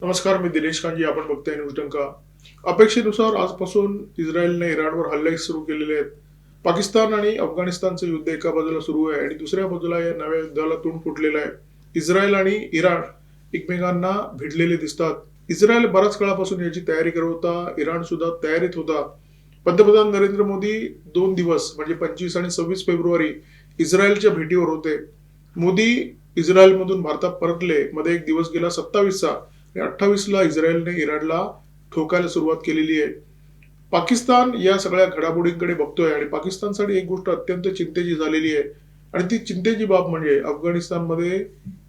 नमस्कार, मी दिनेश कांजी. आपण बघताय न्यूज डंका. अपेक्षेनुसार आजपासून इस्रायलने इराणवर हल्ले सुरू केलेले आहेत. पाकिस्तान आणि अफगाणिस्तानचं युद्ध एका बाजूला सुरू आहे आणि दुसऱ्या बाजूला या नव्या युद्धाला तोंड फुटलेलं आहे. इस्रायल आणि इराण एकमेकांना भिडलेले दिसतात. इस्रायल बऱ्याच काळापासून याची तयारी करत होता. इराण सुद्धा तयारीत होता. पंतप्रधान नरेंद्र मोदी 2 दिवस म्हणजे 25 आणि 26 फेब्रुवारी इस्रायलच्या भेटीवर होते. मोदी इस्रायलमधून भारतात परतले. मध्ये एक दिवस गेला 27चा आणि 28ला इस्रायलने इराणला ठोकायला सुरुवात केलेली आहे. पाकिस्तान या सगळ्या घडामोडींकडे बघतोय आणि पाकिस्तानसाठी एक गोष्ट अत्यंत चिंतेची झालेली आहे आणि ती चिंतेची बाब म्हणजे अफगाणिस्तानमध्ये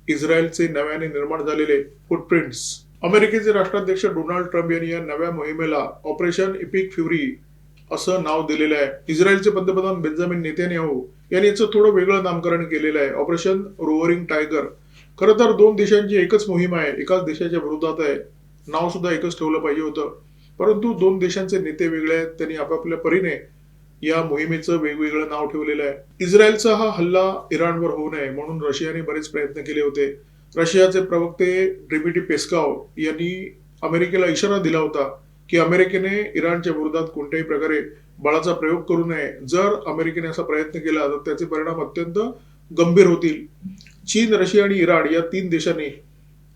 इस्रायलचे नव्याने निर्माण झालेले फुटप्रिंट्स. अमेरिकेचे राष्ट्राध्यक्ष डोनाल्ड ट्रम्प यांनी या नव्या मोहिमेला ऑपरेशन इपिक फ्युरी असं नाव दिलेलं आहे. इस्रायलचे पंतप्रधान बेंजामिन नेतन्याहू यांनी याचं थोडं वेगळं नामकरण केलेलं आहे, ऑपरेशन रोअरिंग टायगर. खरं तर दोन देशांची एकच मोहीम आहे, एकाच देशाच्या विरोधात आहे. नाव सुद्धा एकच ठेवलं पाहिजे होतं, परंतु दोन देशांचे नेते वेगळे आहेत. त्यांनी आपापल्या परीने या मोहिमेचं वेगवेगळं नाव ठेवलेलं आहे. इस्रायलचा हा हल्ला इराणवर होऊ नये म्हणून रशियाने बरेच प्रयत्न केले होते. रशियाचे प्रवक्ते डिमिट्री पेस्कॉव यांनी अमेरिकेला इशारा दिला होता की अमेरिकेने इराणच्या विरोधात कोणत्याही प्रकारे बळाचा प्रयोग करू नये. जर अमेरिकेने असा प्रयत्न केला तर त्याचे परिणाम अत्यंत गंभीर होतील. चीन, रशिया आणि इराण या तीन देशांनी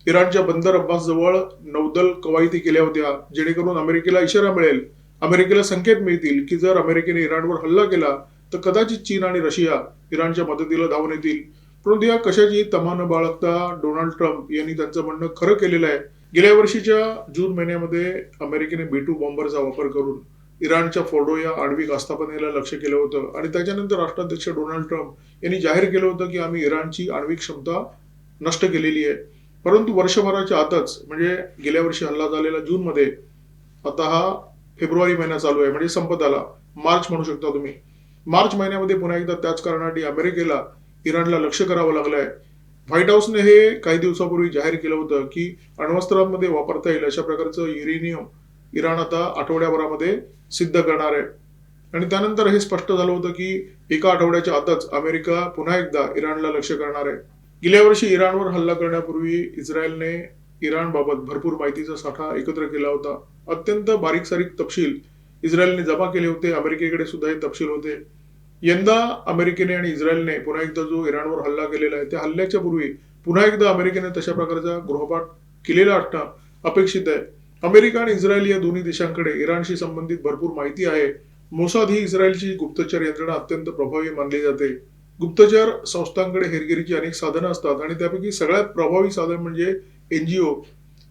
इराणच्या बंदर अब्बास जवळ नौदल कवायती केल्या होत्या, जेणेकरून अमेरिकेला इशारा मिळेल, अमेरिकेला संकेत मिळतील की जर अमेरिकेने इराणवर हल्ला केला तर कदाचित चीन आणि रशिया इराणच्या मदतीला धावून येतील. परंतु या कशाची तमा न बाळगता डोनाल्ड ट्रम्प यांनी त्यांचं म्हणणं खरं केलेलं आहे. गेल्या वर्षीच्या जून महिन्यामध्ये अमेरिकेने B-2 बॉम्बरचा वापर करून इराणच्या फोर्डो या आण्विक आस्थापनेला लक्ष केलं होतं आणि त्याच्यानंतर राष्ट्राध्यक्ष डोनाल्ड ट्रम्प यांनी जाहीर केलं होतं की आम्ही इराणची आण्विक क्षमता नष्ट केलेली आहे. परंतु वर्षभराच्या आतच म्हणजे गेल्या वर्षी हल्ला झालेला जूनमध्ये, आता हा फेब्रुवारी महिना चालू आहे म्हणजे संपत आला, मार्च म्हणू शकता तुम्ही. मार्च महिन्यामध्ये पुन्हा एकदा त्याच कारणासाठी अमेरिकेला इराणला लक्ष करावं लागलंय. व्हाईट हाऊसने हे काही दिवसापूर्वी जाहीर केलं होतं की अण्वस्त्रांमध्ये वापरता येईल अशा प्रकारचं युरेनियम इराण आता आठवड्याभरामध्ये सिद्ध करणार आहे. आणि त्यानंतर हे स्पष्ट झालं होतं की एका आठवड्याच्या आतच अमेरिका पुन्हा एकदा इराणला लक्ष करणार आहे. गेल्या वर्षी इराणवर हल्ला करण्यापूर्वी इस्रायलने इराणबाबत भरपूर माहितीचा साठा एकत्र केला होता. अत्यंत बारीक सारीक तपशील इस्रायलने जमा केले होते. अमेरिकेकडे सुद्धा हे तपशील होते. यंदा अमेरिकेने आणि इस्रायलने पुन्हा एकदा जो इराणवर हल्ला केलेला आहे त्या हल्ल्याच्या पूर्वी पुन्हा एकदा अमेरिकेने तशा प्रकारचा गृहपाठ केलेला असणं अपेक्षित आहे. अमेरिका आणि इस्रायल या दोन्ही देशांकडे इराणशी संबंधित भरपूर माहिती आहे. मोसाद ही इस्रायलची गुप्तचर यंत्रणा अत्यंत प्रभावी मानली जाते. गुप्तचर संस्थांकडे हेरगिरीची अनेक साधनं असतात आणि त्यापैकी सगळ्यात प्रभावी साधन म्हणजे एनजीओ.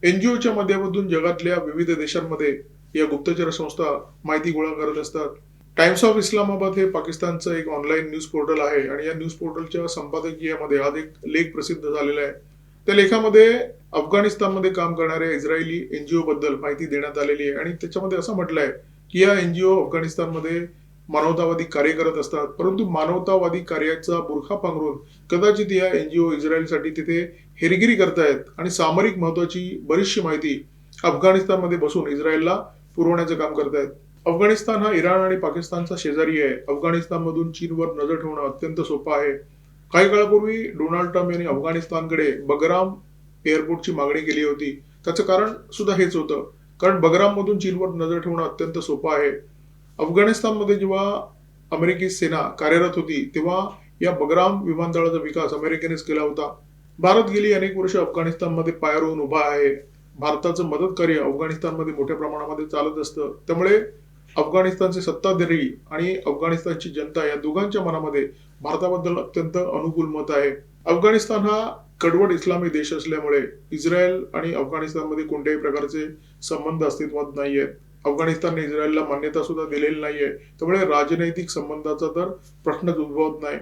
एनजीओच्या माध्यमातून जगातल्या विविध देशांमध्ये या गुप्तचर संस्था माहिती गोळा करत असतात. टाइम्स ऑफ इस्लामाबाद हे पाकिस्तानचं एक ऑनलाईन न्यूज पोर्टल आहे आणि या न्यूज पोर्टलच्या संपादकीयामध्ये आज एक लेख प्रसिद्ध झालेला आहे. त्या लेखामध्ये अफगाणिस्तानमध्ये काम करणाऱ्या इस्रायली एनजीओ बद्दल माहिती देण्यात आलेली आहे आणि त्याच्यामध्ये असं म्हटलंय की या एनजीओ अफगाणिस्तानमध्ये मानवतावादी कार्य करत असतात, परंतु मानवतावादी कार्याचा बुरखा पांघरून कदाचित या एनजीओ इस्रायलसाठी तिथे हेरगिरी करतायत आणि सामरिक महत्वाची बरीचशी माहिती अफगाणिस्तानमध्ये बसून इस्रायलला पुरवण्याचं काम करतायत. अफगाणिस्तान हा इराण आणि पाकिस्तानचा शेजारी आहे. अफगाणिस्तानमधून चीनवर नजर ठेवणं अत्यंत सोपं आहे. काही काळापूर्वी डोनाल्ड ट्रम्प यांनी अफगाणिस्तानकडे बगराम एअरपोर्टची मागणी केली होती. त्याचं कारण सुद्धा हेच होतं, कारण बगराम मधून चीनवर नजर ठेवणं अत्यंत सोपं आहे. अफगाणिस्तानमध्ये जेव्हा अमेरिकी सेना कार्यरत होती तेव्हा या बगराम विमानतळाचा विकास अमेरिकेनेच केला होता. भारत गेली अनेक वर्ष अफगाणिस्तानमध्ये पायारोवून उभा आहे. भारताचं मदत कार्य अफगाणिस्तानमध्ये मोठ्या प्रमाणामध्ये चालत असतं. त्यामुळे अफगाणिस्तानचे सत्ताधारी आणि अफगाणिस्तानची जनता या दोघांच्या मनामध्ये भारताबद्दल अत्यंत अनुकूल मत आहे. अफगाणिस्तान हा कडवट इस्लामी देश असल्यामुळे इस्रायल आणि अफगाणिस्तानमध्ये कोणत्याही प्रकारचे संबंध अस्तित्वात नाहीयेत. अफगाणिस्तानने इस्रायलला मान्यता सुद्धा दिलेली नाहीये, त्यामुळे राजनैतिक संबंधाचा तर प्रश्नच उद्भवत नाही.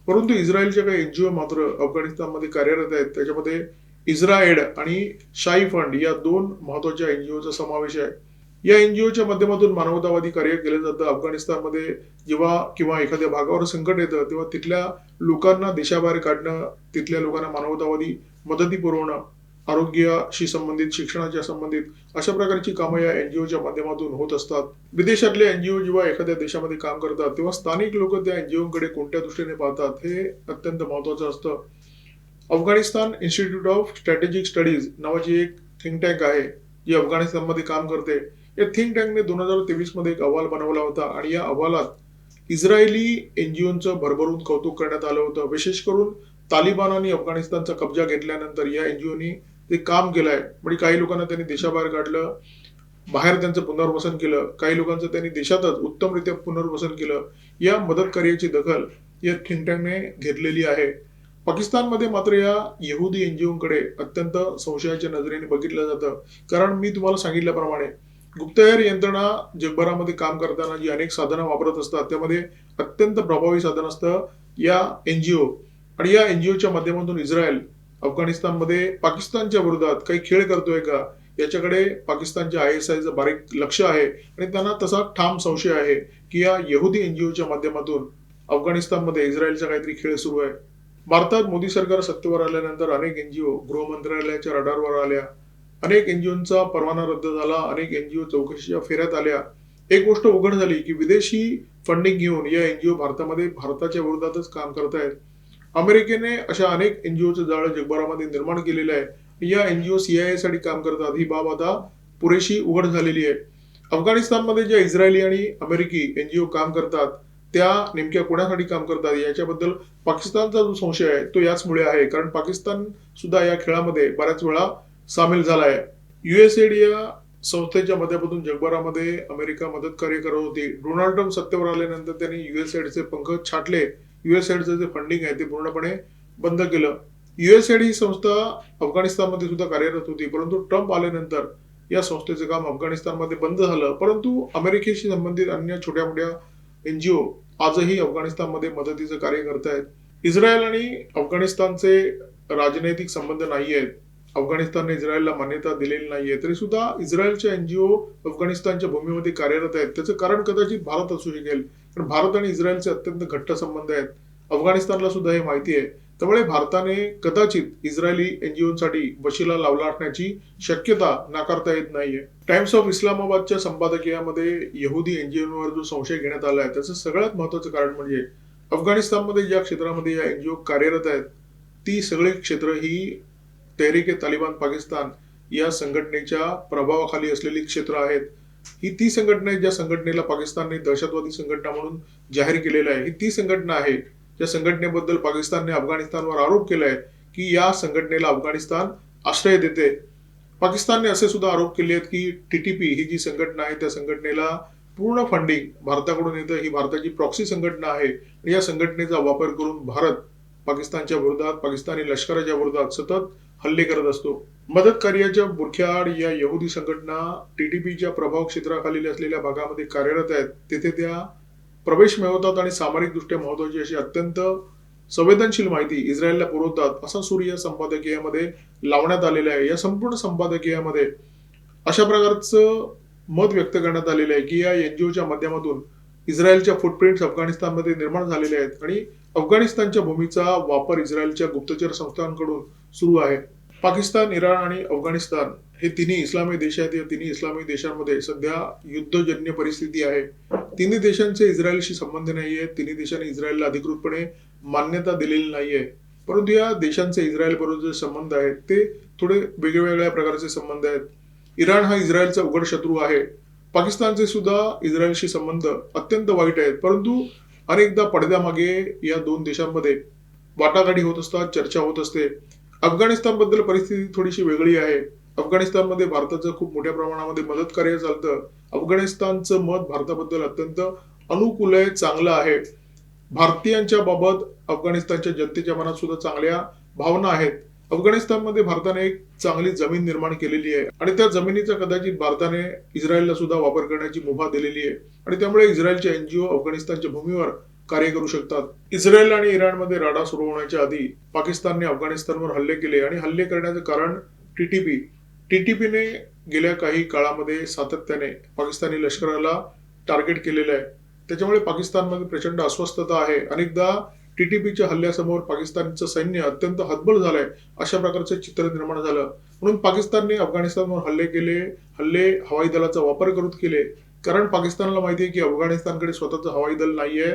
परंतु इस्रायलच्या काही एनजीओ मात्र अफगाणिस्तानमध्ये कार्यरत आहेत. त्याच्यामध्ये इस्राएड आणि शाई फंड या दोन महत्वाच्या एनजीओचा समावेश आहे. या एनजीओच्या माध्यमातून मानवतावादी कार्य केलं जातं. अफगाणिस्तानमध्ये जेव्हा किंवा एखाद्या भागावर संकट येतं तेव्हा तिथल्या लोकांना देशाबाहेर काढणं, तिथल्या लोकांना मानवतावादी मदती पुरवणं, आरोग्याशी संबंधित, शिक्षणाच्या संबंधित अशा प्रकारची कामं या एनजीओच्या माध्यमातून होत असतात. विदेशातले एनजीओ जेव्हा एखाद्या देशामध्ये काम करतात तेव्हा स्थानिक लोक त्या एनजीओकडे कोणत्या दृष्टीने पाहतात हे अत्यंत महत्वाचं असतं. Afghanistan institute of strategic studies नावाची एक थिंक टँक आहे जी अफगाणिस्तानमध्ये काम करते, या थिंक टँकने 2023 मध्ये एक अहवाल बनवला होता आणि या अहवालात इस्रायली एनजीओचं भरभरून कौतुक करण्यात आलं होतं. विशेष करून तालिबानांनी अफगाणिस्तानचा कब्जा घेतल्यानंतर या एनजीओनी ते काम केलंय. म्हणजे काही लोकांना त्यांनी देशाबाहेर काढलं, बाहेर त्यांचं पुनर्वसन केलं, काही लोकांचं त्यांनी देशातच उत्तमरित्या पुनर्वसन केलं. या मदत कार्याची दखल या थिंक टँकने घेतलेली आहे. पाकिस्तानमध्ये मात्र या यहुदी एनजीओकडे अत्यंत संशयाच्या नजरेने बघितलं जातं. कारण मी तुम्हाला सांगितल्याप्रमाणे गुप्तहेर यंत्रणा जगभरामध्ये काम करताना जी अनेक साधनं वापरत असतात त्यामध्ये अत्यंत प्रभावी साधन असतं या एनजीओ. आणि या एनजीओच्या माध्यमातून इस्रायल अफगाणिस्तानमध्ये पाकिस्तानच्या विरोधात काही खेळ करतोय का याच्याकडे पाकिस्तानच्या ISIचं बारीक लक्ष आहे आणि त्यांना तसा ठाम संशय आहे की या यहुदी एनजीओच्या माध्यमातून अफगाणिस्तानमध्ये इस्रायलचा काहीतरी खेळ सुरू आहे. भारतात मोदी सरकार सत्तेवर आल्यानंतर अनेक एनजीओ गृह मंत्रालयाच्या रडारवर आल्या, अनेक एनजीओचा परवाना रद्द झाला, अनेक एनजीओ चौकशीच्या फेऱ्यात आल्या. एक गोष्ट उघड झाली की विदेशी फंडिंग घेऊन या एनजीओ भारतामध्ये भारताच्या विरोधातच काम करतायत. अमेरिकेने अशा अनेक एनजीओचं जाळं जगभरामध्ये निर्माण केलेलं आहे. या एनजीओ CIA साठी काम करतात ही बाब आता पुरेशी उघड झालेली आहे. अफगाणिस्तानमध्ये ज्या इस्रायली आणि अमेरिकी एनजीओ काम करतात त्या नेमक्या कोणासाठी काम करतात याच्याबद्दल पाकिस्तानचा जो संशय आहे तो याचमुळे आहे, कारण पाकिस्तान सुद्धा या खेळामध्ये बऱ्याच वेळा सामील झाला आहे. USAID या संस्थेच्या माध्यमातून जगभरामध्ये अमेरिका मदत कार्य करत होती. डोनाल्ड ट्रम्प सत्तेवर आल्यानंतर त्यांनी USAIDचे पंख छाटले. USAIDचं जे फंडिंग आहे ते पूर्णपणे बंद केलं. USAID ही संस्था अफगाणिस्तानमध्ये सुद्धा कार्यरत होती, परंतु ट्रम्प आल्यानंतर या संस्थेचं काम अफगाणिस्तानमध्ये बंद झालं. परंतु अमेरिकेशी संबंधित अन्य छोट्या मोठ्या एनजीओ आजही अफगाणिस्तानमध्ये मदतीचं कार्य करतायत. इस्रायल आणि अफगाणिस्तानचे राजनैतिक संबंध नाही आहेत. अफगाणिस्तानने इस्रायलला मान्यता दिलेली नाहीये, तरी सुद्धा इस्रायलच्या एनजीओ अफगाणिस्तानच्या भूमीमध्ये कार्यरत आहेत. त्याचं कारण कदाचित भारत असू शकेल, कारण भारत आणि इस्रायलचे अत्यंत घट्ट संबंध आहेत. अफगाणिस्तानला सुद्धा हे माहिती आहे. त्यामुळे भारताने कदाचित इस्रायली एनजीओसाठी वशिला लावला असण्याची शक्यता नाकारता येत नाहीये. टाइम्स ऑफ इस्लामाबादच्या संपादकीयामध्ये यहुदी एनजीओवर जो संशय घेण्यात आला आहे त्याचं सगळ्यात महत्वाचं कारण म्हणजे अफगाणिस्तानमध्ये ज्या क्षेत्रामध्ये या एनजीओ कार्यरत आहेत ती सगळी क्षेत्र ही तहरीक-ए-तालिबान पाकिस्तान या संघटनेच्या प्रभावाखाली असलेली क्षेत्र आहेत. ही ती संघटना आहे ज्या संघटनेला पाकिस्तानने दहशतवादी संघटना म्हणून जाहीर केलेलं आहे. ही ती संघटना आहे ज्या संघटनेबद्दल पाकिस्तानने अफगाणिस्तानवर आरोप केलाय की या संघटनेला अफगाणिस्तान आश्रय देते. पाकिस्तानने असे सुद्धा आरोप केले आहेत की TTP ही जी संघटना आहे त्या संघटनेला पूर्ण फंडिंग भारताकडून येतं. ही भारताची प्रॉक्सी संघटना आहे आणि या संघटनेचा वापर करून भारत पाकिस्तानच्या विरोधात, पाकिस्तानी लष्कराच्या विरोधात सतत हल्ले करत असतो. मदत कार्याच्या बुरख्याआड या यहुदी संघटना TTPच्या प्रभाव क्षेत्राखालील असलेल्या भागामध्ये कार्यरत आहेत. तेथे त्या प्रवेश मिळवतात आणि सामरिकदृष्ट्या महत्वाची अशी अत्यंत संवेदनशील माहिती इस्रायलला पुरवतात, असा सूर या संपादकीयामध्ये लावण्यात आलेला आहे. या संपूर्ण संपादकीयामध्ये अशा प्रकारचं मत व्यक्त करण्यात आलेलं आहे की या एनजीओच्या माध्यमातून इस्रायलच्या फुटप्रिंट्स अफगाणिस्तानमध्ये निर्माण झालेले आहेत आणि अफगाणिस्तानच्या भूमीचा वापर इस्रायलच्या गुप्तचर संस्थांकडून सुरू आहे. पाकिस्तान, इराण आणि अफगाणिस्तान हे तिन्ही इस्लामी देश आहेत. या तिन्ही इस्लामी देशांमध्ये सध्या युद्धजन्य परिस्थिती आहे. तिन्ही देशांचे इस्रायलशी संबंध नाहीये. तिन्ही देशांनी इस्रायलला अधिकृतपणे मान्यता दिलेली नाहीये. परंतु या देशांचे इस्रायल बरोबर जे संबंध आहेत ते थोडे वेगवेगळ्या प्रकारचे संबंध आहेत. इराण हा इस्रायलचा उघड शत्रू आहे. पाकिस्तानचे सुद्धा इस्रायलशी संबंध अत्यंत वाईट आहेत. परंतु अनेकदा पडद्यामागे या दोन देशांमध्ये वाटाघाटी होत असतात, चर्चा होत असते. अफगाणिस्तान बद्दल परिस्थिती थोडीशी वेगळी आहे. अफगाणिस्तानमध्ये भारताचं खूप मोठ्या प्रमाणामध्ये मदत कार्य चालतं. अफगाणिस्तानचं मत भारताबद्दल अत्यंत अनुकूल आहे, चांगलं आहे. भारतीयांच्या बाबत अफगाणिस्तानच्या जनतेच्या मनात सुद्धा चांगल्या भावना आहेत. अफगाणिस्तानमध्ये भारताने एक चांगली जमीन निर्माण केलेली आहे आणि त्या जमिनीचा कदाचित भारताने इस्रायलला सुद्धा वापर करण्याची मुभा दिलेली आहे आणि त्यामुळे इस्रायलचे एनजीओ अफगाणिस्तानच्या भूमीवर कार्य करू शकतात. इस्रायल आणि इराणमध्ये राडा सुरू होण्याच्या आधी पाकिस्तानने अफगाणिस्तानवर हल्ले केले आणि हल्ले करण्याचं कारण TTPने गेल्या काही काळामध्ये सातत्याने पाकिस्तानी लष्कराला टार्गेट केलेलं आहे. त्याच्यामुळे पाकिस्तानमध्ये प्रचंड अस्वस्थता आहे. अनेकदा TTPच्या हल्ल्यासमोर पाकिस्तानचं सैन्य अत्यंत हतबल झालंय, अशा प्रकारचं चित्र निर्माण झालं. म्हणून पाकिस्तानने अफगाणिस्तानवर हल्ले केले. हल्ले हवाई दलाचा वापर करून केले, कारण पाकिस्तानला माहिती आहे की अफगाणिस्तानकडे स्वतःचं हवाई दल नाहीये.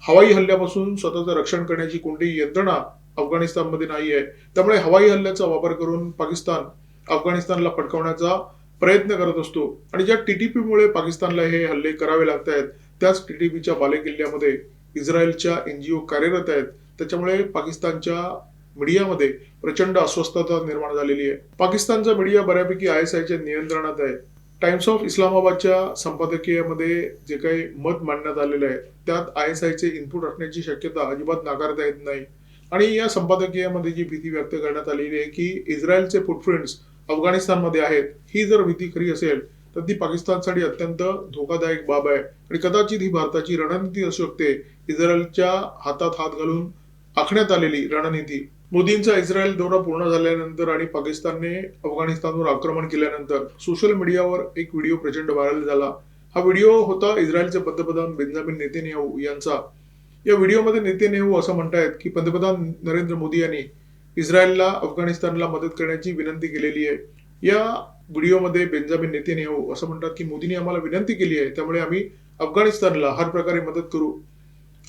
हवाई हल्ल्यापासून स्वतःचं रक्षण करण्याची कोणतीही यंत्रणा अफगाणिस्तानमध्ये नाहीये. त्यामुळे हवाई हल्ल्याचा वापर करून पाकिस्तान अफगाणिस्तानला फटकावण्याचा प्रयत्न करत असतो आणि ज्या टीटीपीमुळे पाकिस्तानला हे हल्ले करावे लागत आहेत त्याच टीटीपीच्या बालेकिल्ल्यामध्ये इस्रायलच्या एनजीओ कार्यरत आहेत. त्याच्यामुळे पाकिस्तानच्या मीडियामध्ये प्रचंड अस्वस्थता निर्माण झालेली आहे. पाकिस्तानचा मीडिया बऱ्यापैकी ISIच्या नियंत्रणात आहे. टाइम्स ऑफ इस्लामाबादच्या संपादकीयामध्ये जे काही मत मांडण्यात आलेलं आहे त्यात ISIचे इनपुट असण्याची शक्यता अजिबात नाकारता येत नाही. आणि या संपादकीयामध्ये जी भीती व्यक्त करण्यात आलेली आहे की इस्रायलचे फुटप्रिंट्स अफगाणिस्तानमध्ये आहेत, ही जर भीती खरी असेल तर ती पाकिस्तानसाठी अत्यंत धोकादायक बाब आहे आणि कदाचित ही भारताची रणनीती असू शकते, इस्रायलच्या हातात हात घालून आखण्यात आलेली रणनीती. मोदींचा इस्रायल दौरा पूर्ण झाल्यानंतर आणि पाकिस्तानने अफगाणिस्तानवर आक्रमण केल्यानंतर सोशल मीडियावर एक व्हिडिओ प्रचंड व्हायरल झाला. हा व्हिडिओ होता इस्रायलचे पंतप्रधान बेंजामिन नेतन्याहू यांचा. या व्हिडिओमध्ये नेतन्याहू असं म्हणतायत की पंतप्रधान नरेंद्र मोदी यांनी इस्रायलला अफगाणिस्तानला मदत करण्याची विनंती केलेली आहे. या व्हिडिओमध्ये बेंजामिन नेतन्याहू असं म्हणतात की मोदींनी आम्हाला विनंती केली आहे, त्यामुळे आम्ही अफगाणिस्तानला हर प्रकारे मदत करू.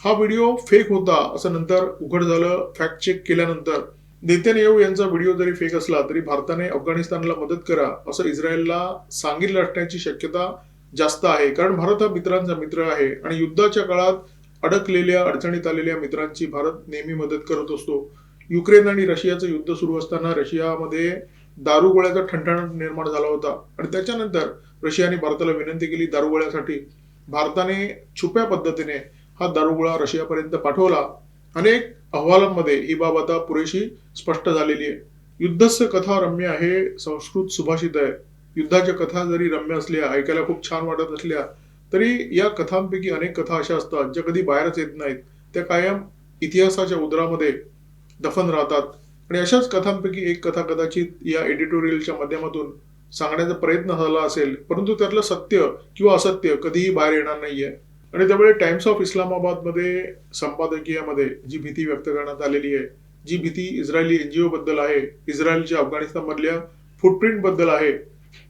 हा व्हिडिओ फेक होता असं नंतर उघड झालं. फॅक्ट चेक केल्यानंतर नेतन्याहू यांचा व्हिडिओ जरी फेक असला तरी भारताने अफगाणिस्तानला मदत करा असं इस्रायलला सांगितलं असण्याची शक्यता जास्त आहे, कारण भारत हा मित्रांचा मित्र आहे आणि युद्धाच्या काळात अडकलेल्या अडचणीत आलेल्या मित्रांची भारत नेहमी मदत करत असतो. युक्रेन आणि रशियाचं युद्ध सुरू असताना रशियामध्ये दारुगोळ्याचा ठणठणाट निर्माण झाला होता आणि त्याच्यानंतर रशियाने भारताला विनंती केली दारुगोळ्यासाठी. भारताने छुप्या पद्धतीने हा दारुगोळा रशियापर्यंत पाठवला. अनेक अहवालांमध्ये ही बाब आता पुरेशी स्पष्ट झालेली आहे. युद्धस्य कथा रम्य हे संस्कृत सुभाषित आहे. युद्धाच्या कथा जरी रम्य असल्या, ऐकायला खूप छान वाटत असल्या, तरी या कथांपैकी अनेक कथा अशा असतात ज्या कधी बाहेरच येत नाहीत. त्या कायम इतिहासाच्या उदरामध्ये दफन राहतात आणि अशाच कथांपैकी एक कथा कदाचित या एडिटोरियलच्या माध्यमातून सांगण्याचा प्रयत्न झाला असेल, परंतु त्यातलं सत्य किंवा असत्य कधीही बाहेर येणार नाहीये. आणि त्यामुळे टाइम्स ऑफ इस्लामाबादमध्ये संपादकीयामध्ये जी भीती व्यक्त करण्यात आलेली आहे, जी भीती इस्रायली एनजीओ बद्दल आहे, इस्रायलच्या अफगाणिस्तान मधल्या फुटप्रिंट बद्दल आहे,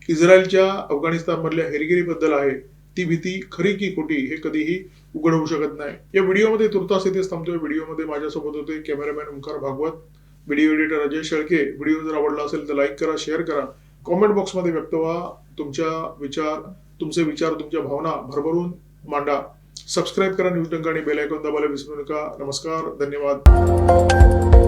इस्रायलच्या अफगाणिस्तान मधल्या हेरगिरीबद्दल आहे, ती भीती खरी की खोटी हे कधीही उघड होऊ शकत नाही. या व्हिडिओमध्ये तुर्तास इथेच थांबतोय. व्हिडिओमध्ये माझ्यासोबत होते cameraman Omkar Bhagwat, video editor Ajay Shelke. Video जर आवडला असेल तर लाईक करा, शेअर करा, कॉमेंट बॉक्समध्ये व्यक्त व्हा. तुमचे विचार, तुमच्या भावना भरभरून मांडा. सबस्क्राईब करा न्यूज डंका आणि बेल आयकॉन दाबायला विसरू नका. नमस्कार, धन्यवाद.